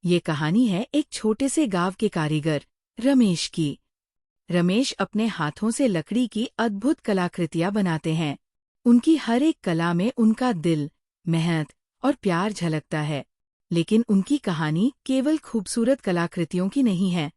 ये कहानी है एक छोटे से गांव के कारीगर रमेश की। रमेश अपने हाथों से लकड़ी की अद्भुत कलाकृतियां बनाते हैं। उनकी हर एक कला में उनका दिल, मेहनत और प्यार झलकता है। लेकिन उनकी कहानी केवल खूबसूरत कलाकृतियों की नहीं है,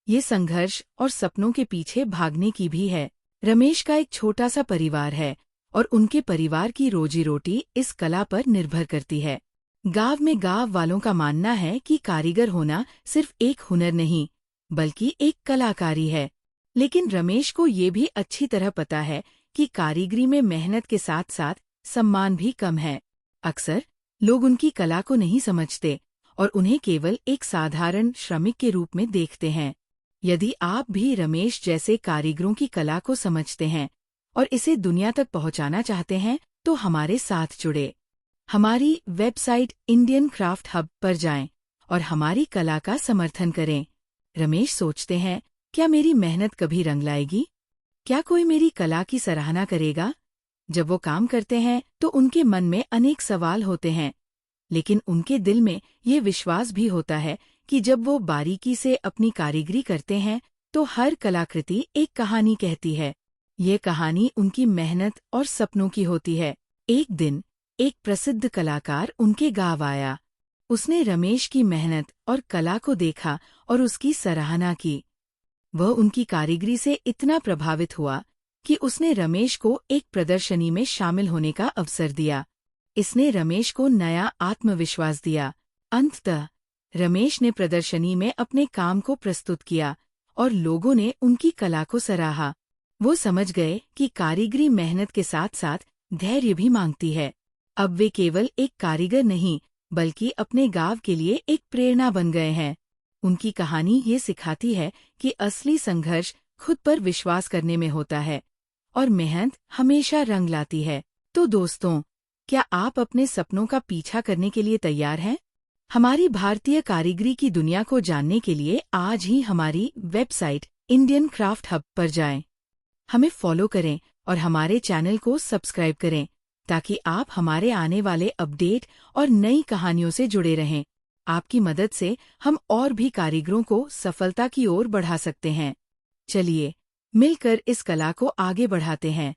ये संघर्ष और सपनों के पीछे भागने की भी है। रमेश का एक छोटा सा परिवार है और उनके परिवार की रोजी रोटी इस कला पर निर्भर करती है। गांव वालों का मानना है कि कारीगर होना सिर्फ एक हुनर नहीं, बल्कि एक कलाकारी है। लेकिन रमेश को ये भी अच्छी तरह पता है कि कारीगरी में मेहनत के साथ साथ सम्मान भी कम है। अक्सर लोग उनकी कला को नहीं समझते और उन्हें केवल एक साधारण श्रमिक के रूप में देखते हैं। यदि आप भी रमेश जैसे कारीगरों की कला को समझते हैं और इसे दुनिया तक पहुंचाना चाहते हैं, तो हमारे साथ जुड़े। हमारी वेबसाइट इंडियन क्राफ्ट हब पर जाएं और हमारी कला का समर्थन करें। रमेश सोचते हैं, क्या मेरी मेहनत कभी रंग लाएगी? क्या कोई मेरी कला की सराहना करेगा? जब वो काम करते हैं तो उनके मन में अनेक सवाल होते हैं, लेकिन उनके दिल में ये विश्वास भी होता है कि जब वो बारीकी से अपनी कारीगरी करते हैं तो हर कलाकृति एक कहानी कहती है। ये कहानी उनकी मेहनत और सपनों की होती है। एक दिन एक प्रसिद्ध कलाकार उनके गांव आया। उसने रमेश की मेहनत और कला को देखा और उसकी सराहना की। वह उनकी कारीगरी से इतना प्रभावित हुआ कि उसने रमेश को एक प्रदर्शनी में शामिल होने का अवसर दिया। इसने रमेश को नया आत्मविश्वास दिया। अंततः रमेश ने प्रदर्शनी में अपने काम को प्रस्तुत किया और लोगों ने उनकी कला को सराहा। वो समझ गए कि कारीगरी मेहनत के साथ साथ धैर्य भी मांगती है। अब वे केवल एक कारीगर नहीं, बल्कि अपने गांव के लिए एक प्रेरणा बन गए हैं। उनकी कहानी ये सिखाती है कि असली संघर्ष खुद पर विश्वास करने में होता है और मेहनत हमेशा रंग लाती है। तो दोस्तों, क्या आप अपने सपनों का पीछा करने के लिए तैयार हैं? हमारी भारतीय कारीगरी की दुनिया को जानने के लिए आज ही हमारी वेबसाइट इंडियन क्राफ्ट हब पर जाएं। हमें फॉलो करें और हमारे चैनल को सब्सक्राइब करें ताकि आप हमारे आने वाले अपडेट और नई कहानियों से जुड़े रहें। आपकी मदद से हम और भी कारीगरों को सफलता की ओर बढ़ा सकते हैं। चलिए, मिलकर इस कला को आगे बढ़ाते हैं।